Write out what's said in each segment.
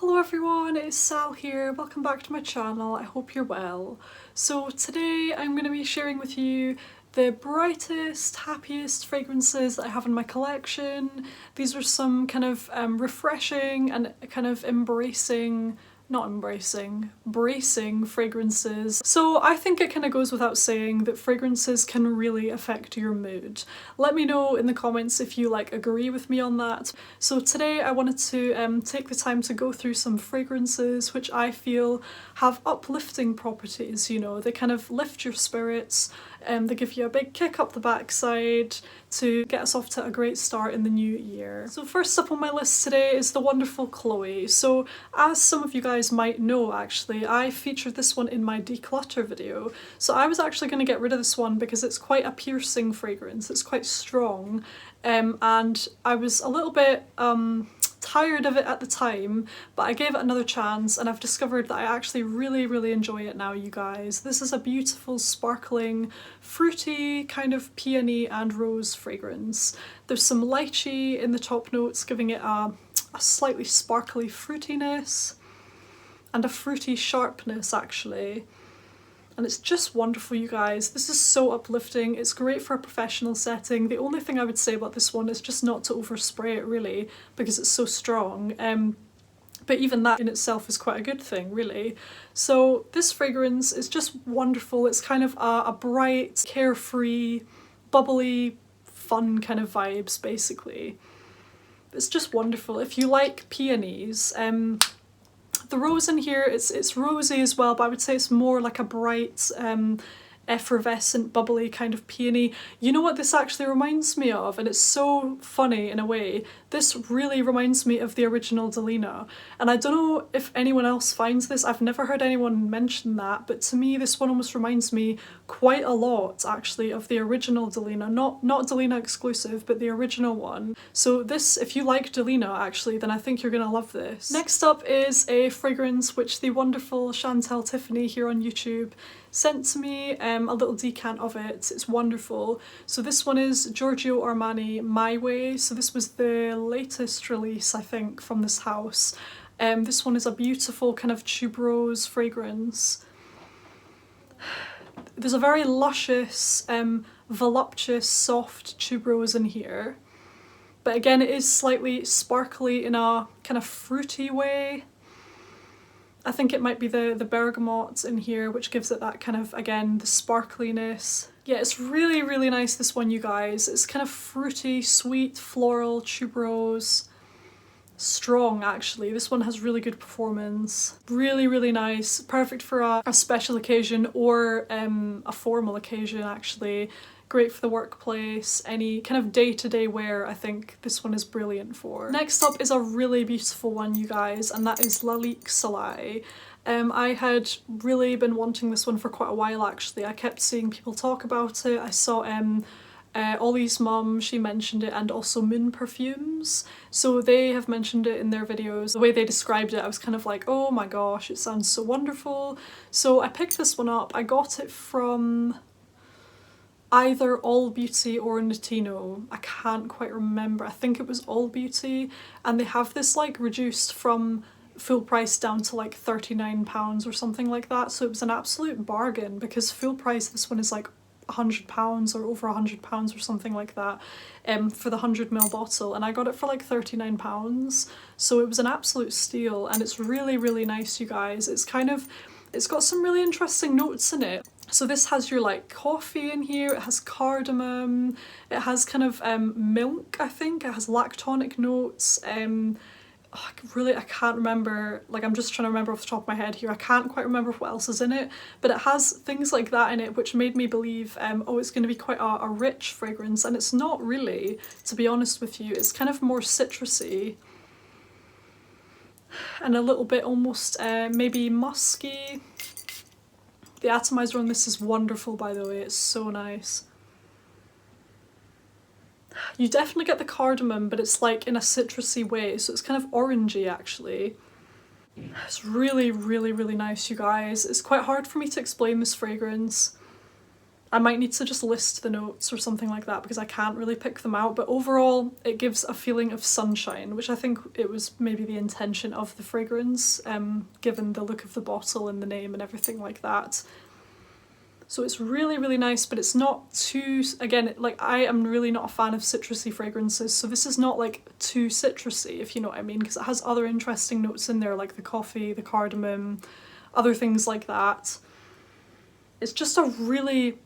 Hello everyone, it's Sal here. Welcome back to my channel. I hope you're well. So today I'm going to be sharing with you the brightest, happiest fragrances that I have in my collection. These are some kind of refreshing and kind of bracing fragrances. So I think it kind of goes without saying that fragrances can really affect your mood. Let me know in the comments if you agree with me on that. So today I wanted to take the time to go through some fragrances which I feel have uplifting properties, you know, they kind of lift your spirits and they give you a big kick up the backside to get us off to a great start in the new year. So first up on my list today is the wonderful Chloe. So as some of you guys might know, actually, I featured this one in my declutter video. So I was actually going to get rid of this one because it's quite a piercing fragrance, it's quite strong, and I was a little bit tired of it at the time, but I gave it another chance and I've discovered that I actually really enjoy it now, you guys. This is a beautiful, sparkling, fruity, kind of peony and rose fragrance. There's some lychee in the top notes, giving it a slightly sparkly fruitiness and a fruity sharpness actually. And it's just wonderful, you guys. This is so uplifting. It's great for a professional setting. The only thing I would say about this one is just not to overspray it really, because it's so strong. But even that in itself is quite a good thing, really. So this fragrance is just wonderful. It's kind of a bright, carefree, bubbly, fun kind of vibes, basically. It's just wonderful. If you like peonies, the rose in here, it's rosy as well, but I would say it's more like a bright, effervescent, bubbly kind of peony. You know what this actually reminds me of? And it's so funny in a way. This really reminds me of the original Delina. And I don't know if anyone else finds this. I've never heard anyone mention that, but to me this one almost reminds me quite a lot actually of the original Delina. Not Delina exclusive, but the original one. So this, if you like Delina actually, then I think you're gonna love this. Next up is a fragrance which the wonderful Chantel Tiffany here on YouTube sent to me, a little decant of it. It's wonderful. So this one is Giorgio Armani My Way. So this was the latest release, I think, from this house. This one is a beautiful kind of tuberose fragrance. There's a very luscious, voluptuous, soft tuberose in here. But again, it is slightly sparkly in a kind of fruity way. I think it might be the bergamot in here which gives it that kind of, again, the sparkliness. Yeah, it's really nice, this one, you guys. It's kind of fruity, sweet, floral, tuberose. Strong, actually. This one has really good performance. Really nice. Perfect for a special occasion or a formal occasion, actually. Great for the workplace, any kind of day-to-day wear. I think this one is brilliant for. Next up is a really beautiful one, you guys, and that is Lalique Soleil. I had really been wanting this one for quite a while, actually. I kept seeing people talk about it. I saw Ollie's mum, she mentioned it, and also Moon Perfumes. So they have mentioned it in their videos. The way they described it, I was kind of like, oh my gosh, it sounds so wonderful. So I picked this one up. I got it from either All Beauty or Notino. I can't quite remember. I think it was All Beauty, and they have this reduced from full price down to £39 or something like that. So it was an absolute bargain because full price this one is £100 or over £100 or something like that, for the 100ml bottle, and I got it for £39. So it was an absolute steal, and it's really nice, you guys. It's got some really interesting notes in it. So this has your coffee in here, it has cardamom, it has kind of milk, I think, it has lactonic notes. I can't remember, I'm just trying to remember off the top of my head here. I can't quite remember what else is in it, but it has things like that in it which made me believe, oh, it's going to be quite a rich fragrance, and it's not really, to be honest with you. It's kind of more citrusy and a little bit almost maybe musky. The atomizer on this is wonderful, by the way. It's so nice. You definitely get the cardamom, but it's in a citrusy way, so it's kind of orangey actually. It's really nice, you guys. It's quite hard for me to explain this fragrance. I might need to just list the notes or something like that because I can't really pick them out, but overall it gives a feeling of sunshine, which I think it was maybe the intention of the fragrance, given the look of the bottle and the name and everything like that. So it's really, really nice, but it's not too, again, like I am really not a fan of citrusy fragrances, so this is not like too citrusy, if you know what I mean, because it has other interesting notes in there like the coffee, the cardamom, other things like that. It's just a really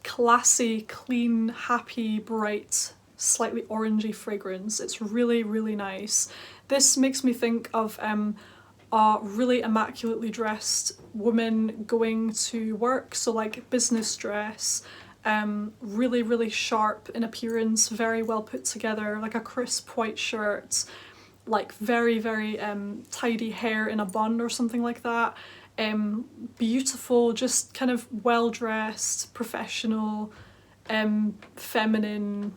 classy, clean, happy, bright, slightly orangey fragrance. It's really, really nice. This makes me think of a really immaculately dressed woman going to work, so like business dress, really, really sharp in appearance, very well put together, like a crisp white shirt, like very, very tidy hair in a bun or something like that. Beautiful, just kind of well-dressed, professional, feminine,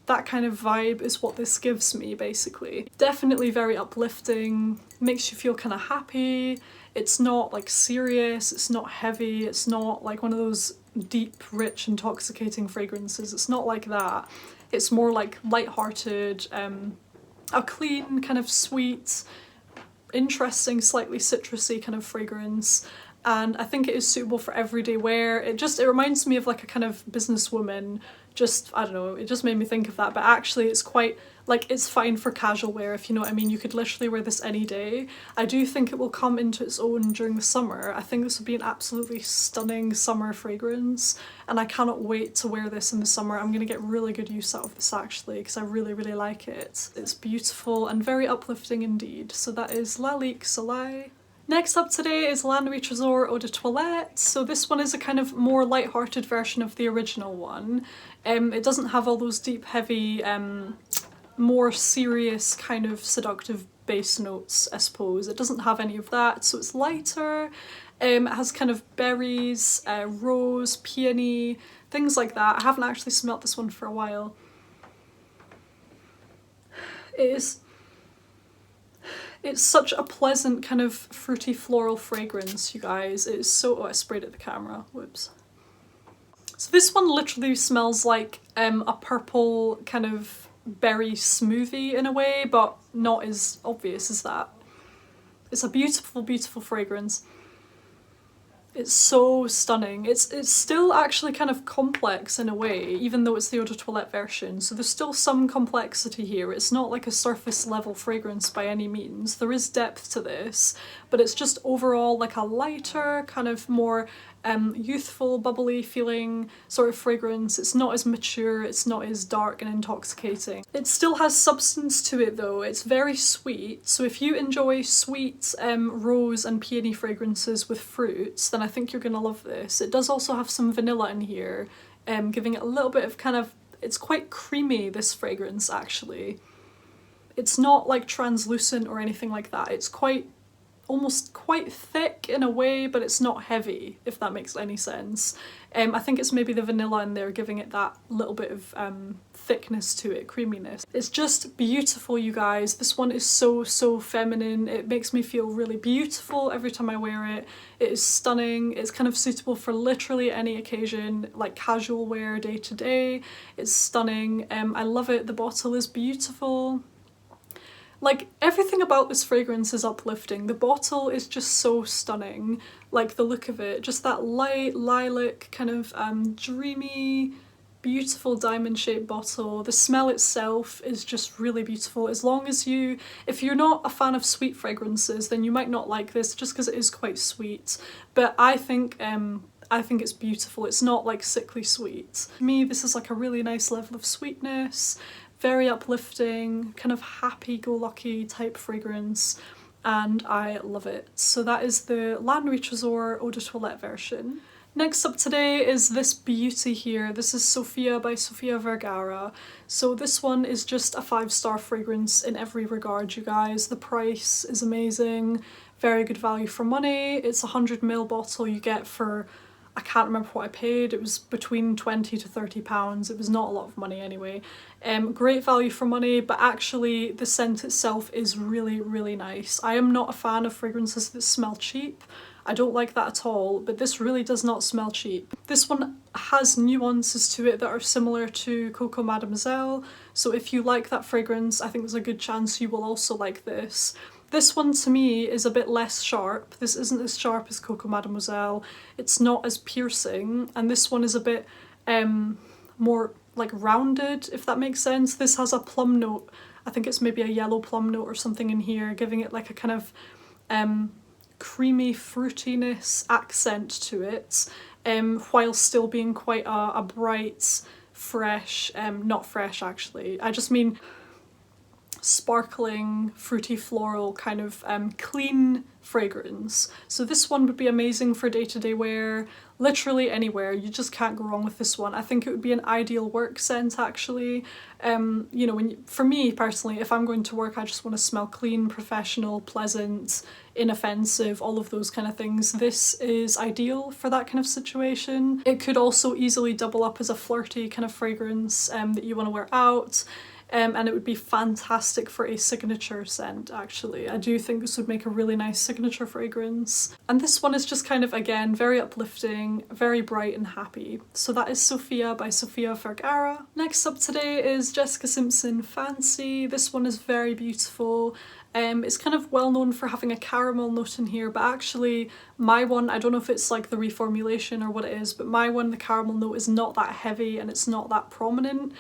that kind of vibe is what this gives me, basically. Definitely very uplifting, makes you feel kind of happy. It's not like serious, it's not heavy, it's not like one of those deep, rich, intoxicating fragrances. It's not like that. It's more like light-hearted, a clean, kind of sweet, interesting, slightly citrusy kind of fragrance, and I think it is suitable for everyday wear. It reminds me of like a kind of businesswoman, just, I don't know, it just made me think of that, but actually it's quite, like, it's fine for casual wear, if you know what I mean. You could literally wear this any day. I do think it will come into its own during the summer. I think this would be an absolutely stunning summer fragrance, and I cannot wait to wear this in the summer. I'm gonna get really good use out of this actually, because I really, really like it. It's beautiful and very uplifting indeed. So that is Lalique Soleil. Next up today is Nuit Trezor Eau de Toilette. So this one is a kind of more light-hearted version of the original one. It doesn't have all those deep, heavy, more serious kind of seductive bass notes, I suppose. It doesn't have any of that, so it's lighter. It has kind of berries, rose, peony, things like that. I haven't actually smelt this one for a while. It's such a pleasant kind of fruity floral fragrance, you guys. It is so, oh, I sprayed at the camera, whoops. So this one literally smells like a purple kind of berry smoothie in a way, but not as obvious as that. It's a beautiful, beautiful fragrance. It's so stunning. It's still actually kind of complex in a way, even though it's the Eau de Toilette version. So there's still some complexity here. It's not like a surface level fragrance by any means. There is depth to this, but it's just overall like a lighter, kind of more youthful, bubbly feeling sort of fragrance. It's not as mature, it's not as dark and intoxicating. It still has substance to it though. It's very sweet, so if you enjoy sweet rose and peony fragrances with fruits, then I think you're gonna love this. It does also have some vanilla in here, giving it a little bit of kind of, it's quite creamy, this fragrance actually. It's not like translucent or anything like that. It's quite, almost quite thick in a way, but it's not heavy, if that makes any sense. I think it's maybe the vanilla in there giving it that little bit of thickness to it, creaminess. It's just beautiful, you guys. This one is so, so feminine. It makes me feel really beautiful every time I wear it. It is stunning. It's kind of suitable for literally any occasion, like casual wear, day to day. It's stunning. I love it. The bottle is beautiful. Like, everything about this fragrance is uplifting. The bottle is just so stunning. Like, the look of it, just that light lilac kind of dreamy, beautiful diamond-shaped bottle. The smell itself is just really beautiful. As long as you, if you're not a fan of sweet fragrances, then you might not like this just because it is quite sweet. But I think it's beautiful. It's not like sickly sweet. To me, this is like a really nice level of sweetness. Very uplifting, kind of happy-go-lucky type fragrance, and I love it. So that is the Nuit Trezor Eau de Toilette version. Next up today is this beauty here. This is Sophia by Sofia Vergara. So this one is just a 5-star fragrance in every regard, you guys. The price is amazing, very good value for money. It's a 100ml bottle you get for I can't remember what I paid. It was between £20 to £30. It was not a lot of money anyway. Great value for money, but actually the scent itself is really, really nice. I am not a fan of fragrances that smell cheap. I don't like that at all, but this really does not smell cheap. This one has nuances to it that are similar to Coco Mademoiselle, so if you like that fragrance, I think there's a good chance you will also like this. This one to me is a bit less sharp. This isn't as sharp as Coco Mademoiselle. It's not as piercing, and this one is a bit more like rounded, if that makes sense. This has a plum note. I think it's maybe a yellow plum note or something in here, giving it like a kind of creamy fruitiness accent to it, while still being quite a bright, fresh, not fresh actually, I just mean sparkling, fruity, floral, kind of clean fragrance. So this one would be amazing for day-to-day wear, literally anywhere. You just can't go wrong with this one. I think it would be an ideal work scent actually. You know, for me personally, if I'm going to work, I just want to smell clean, professional, pleasant, inoffensive, all of those kind of things. This is ideal for that kind of situation. It could also easily double up as a flirty kind of fragrance that you want to wear out. And it would be fantastic for a signature scent actually. I do think this would make a really nice signature fragrance. And this one is just kind of, again, very uplifting, very bright and happy. So that is Sophia by Sofia Vergara. Next up today is Jessica Simpson Fancy. This one is very beautiful. It's kind of well known for having a caramel note in here, but actually my one, I don't know if it's like the reformulation or what it is, but my one, the caramel note is not that heavy and it's not that prominent.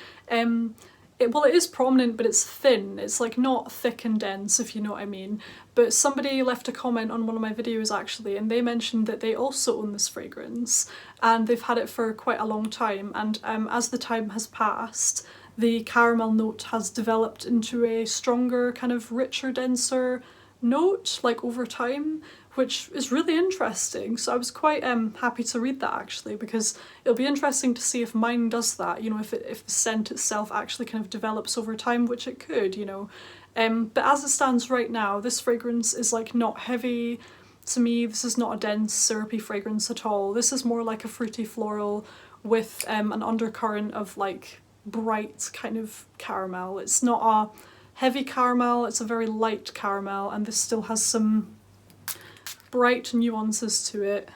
Well, it is prominent, but it's thin. It's like not thick and dense, if you know what I mean. But somebody left a comment on one of my videos actually, and they mentioned that they also own this fragrance and they've had it for quite a long time. And as the time has passed, the caramel note has developed into a stronger, kind of richer, denser note, like over time, which is really interesting. So I was quite happy to read that actually, because it'll be interesting to see if mine does that, you know, if the scent itself actually kind of develops over time, which it could, you know. But as it stands right now, this fragrance is like not heavy. To me, this is not a dense, syrupy fragrance at all. This is more like a fruity floral with an undercurrent of like bright kind of caramel. It's not a heavy caramel, it's a very light caramel, and this still has some bright nuances to it.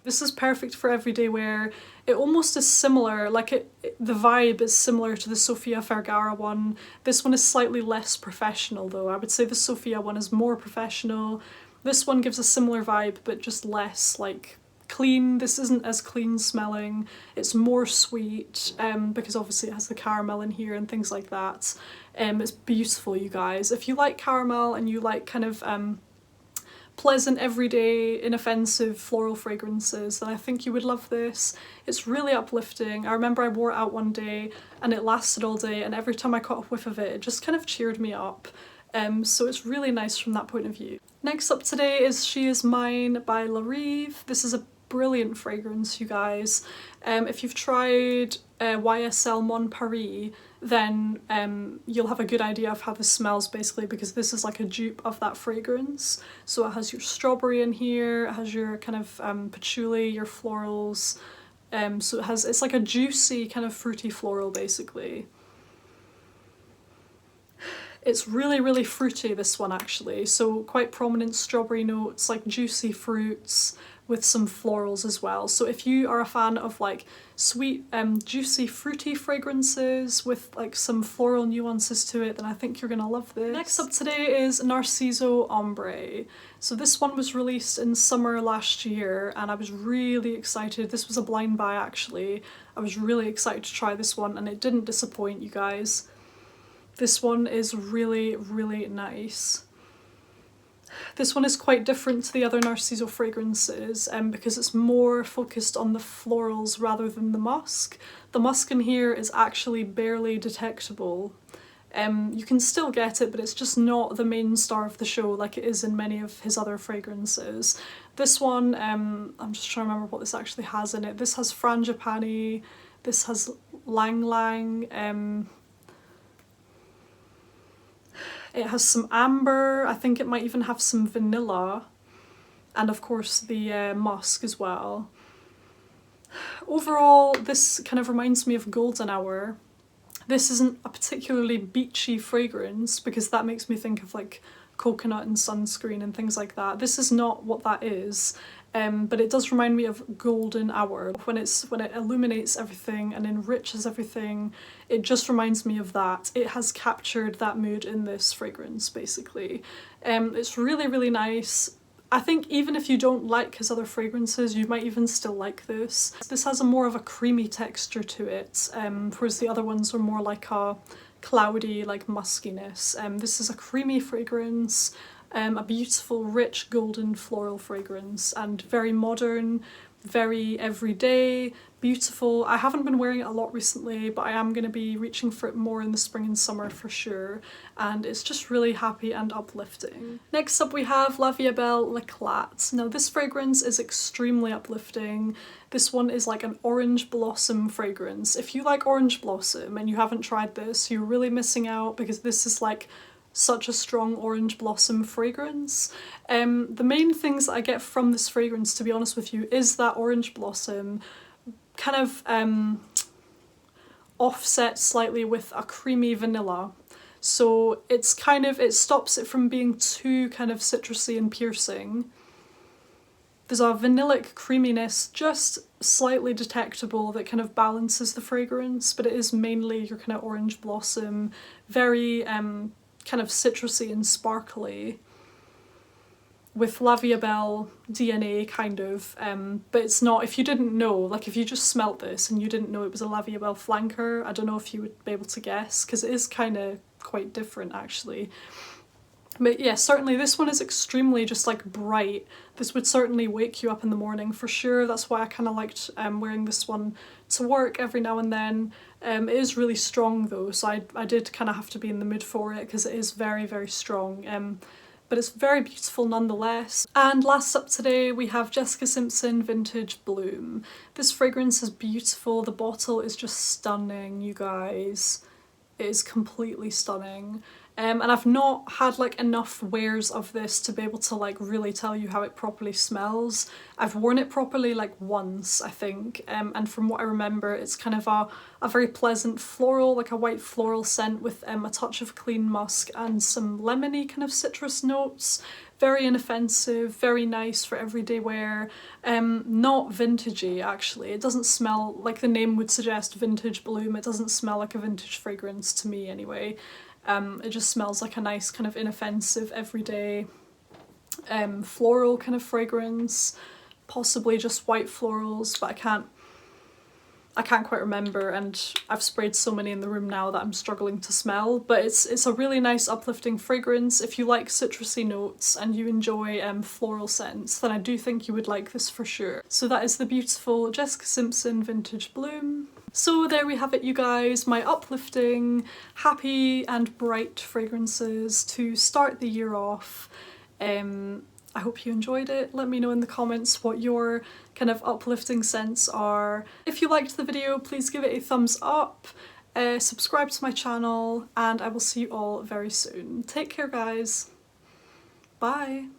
This is perfect for everyday wear. It almost is similar, like the vibe is similar to the Sofia Vergara one. This one is slightly less professional though. I would say the Sofia one is more professional. This one gives a similar vibe, but just less like clean. This isn't as clean smelling. It's more sweet, because obviously it has the caramel in here and things like that. It's beautiful, you guys. If you like caramel and you like kind of pleasant, everyday, inoffensive floral fragrances, then I think you would love this. It's really uplifting. I remember I wore it out one day and it lasted all day, and every time I caught a whiff of it, it just kind of cheered me up. So it's really nice from that point of view. Next up today is She Is Mine by Rive. This is a brilliant fragrance, you guys. If you've tried YSL Mon Paris, then you'll have a good idea of how this smells basically, because this is like a dupe of that fragrance. So it has your strawberry in here, it has your kind of patchouli, your florals. So it's like a juicy kind of fruity floral basically. It's really, really fruity, this one actually. So quite prominent strawberry notes, like juicy fruits with some florals as well. So if you are a fan of like sweet, juicy, fruity fragrances with like some floral nuances to it, then I think you're gonna love this. Next up today is Narciso Ambrée. So this one was released in summer last year and I was really excited. This was a blind buy actually. I was really excited to try this one and it didn't disappoint, you guys. This one is really, really nice. This one is quite different to the other Narciso fragrances because it's more focused on the florals rather than the musk. The musk in here is actually barely detectable. You can still get it, but it's just not the main star of the show like it is in many of his other fragrances. This one, I'm just trying to remember what this actually has in it. This has frangipani, this has lang lang, it has some amber, I think it might even have some vanilla, and of course the musk as well. Overall, this kind of reminds me of golden hour. This isn't a particularly beachy fragrance because that makes me think of like coconut and sunscreen and things like that. This is not what that is, but it does remind me of golden hour. When it illuminates everything and enriches everything, it just reminds me of that. It has captured that mood in this fragrance, basically. It's really, really nice. I think even if you don't like his other fragrances, you might even still like this. This has a more of a creamy texture to it, whereas the other ones are more like a cloudy, like muskiness. This is a creamy fragrance, a beautiful, rich, golden floral fragrance, and very modern, very everyday, beautiful. I haven't been wearing it a lot recently, but I am going to be reaching for it more in the spring and summer for sure, and it's just really happy and uplifting. Next up we have La Vie Belle Le Cleat. Now this fragrance is extremely uplifting. This one is like an orange blossom fragrance. If you like orange blossom and you haven't tried this, you're really missing out, because this is like such a strong orange blossom fragrance. The main things that I get from this fragrance, to be honest with you, is that orange blossom kind of offset slightly with a creamy vanilla. So it's kind of, it stops it from being too kind of citrusy and piercing. There's a vanillic creaminess just slightly detectable that kind of balances the fragrance, but it is mainly your kind of orange blossom, very kind of citrusy and sparkly, with La Vie Belle DNA kind of, but it's not, if you didn't know, like if you just smelt this and you didn't know it was a La Vie Belle flanker, I don't know if you would be able to guess, because it is kind of quite different actually. But yeah, certainly this one is extremely just like bright. This would certainly wake you up in the morning for sure. That's why I kind of liked wearing this one to work every now and then. It is really strong though, so I did kind of have to be in the mood for it because it is very, very strong. But it's very beautiful nonetheless. And last up today we have Jessica Simpson Vintage Bloom. This fragrance is beautiful. The bottle is just stunning, you guys. It is completely stunning. And I've not had like enough wears of this to be able to like really tell you how it properly smells. I've worn it properly like once, I think, and from what I remember it's kind of a very pleasant floral, like a white floral scent with a touch of clean musk and some lemony kind of citrus notes. Very inoffensive, very nice for everyday wear. Not vintagey actually. It doesn't smell like the name would suggest, Vintage Bloom. It doesn't smell like a vintage fragrance to me anyway. It just smells like a nice kind of inoffensive everyday floral kind of fragrance, possibly just white florals, but I can't quite remember, and I've sprayed so many in the room now that I'm struggling to smell, but it's a really nice uplifting fragrance. If you like citrusy notes and you enjoy floral scents, then I do think you would like this for sure. So that is the beautiful Jessica Simpson Vintage Bloom. So there we have it, you guys, my uplifting, happy and bright fragrances to start the year off. I hope you enjoyed it. Let me know in the comments what your kind of uplifting scents are. If you liked the video, please give it a thumbs up, subscribe to my channel, and I will see you all very soon. Take care, guys. Bye.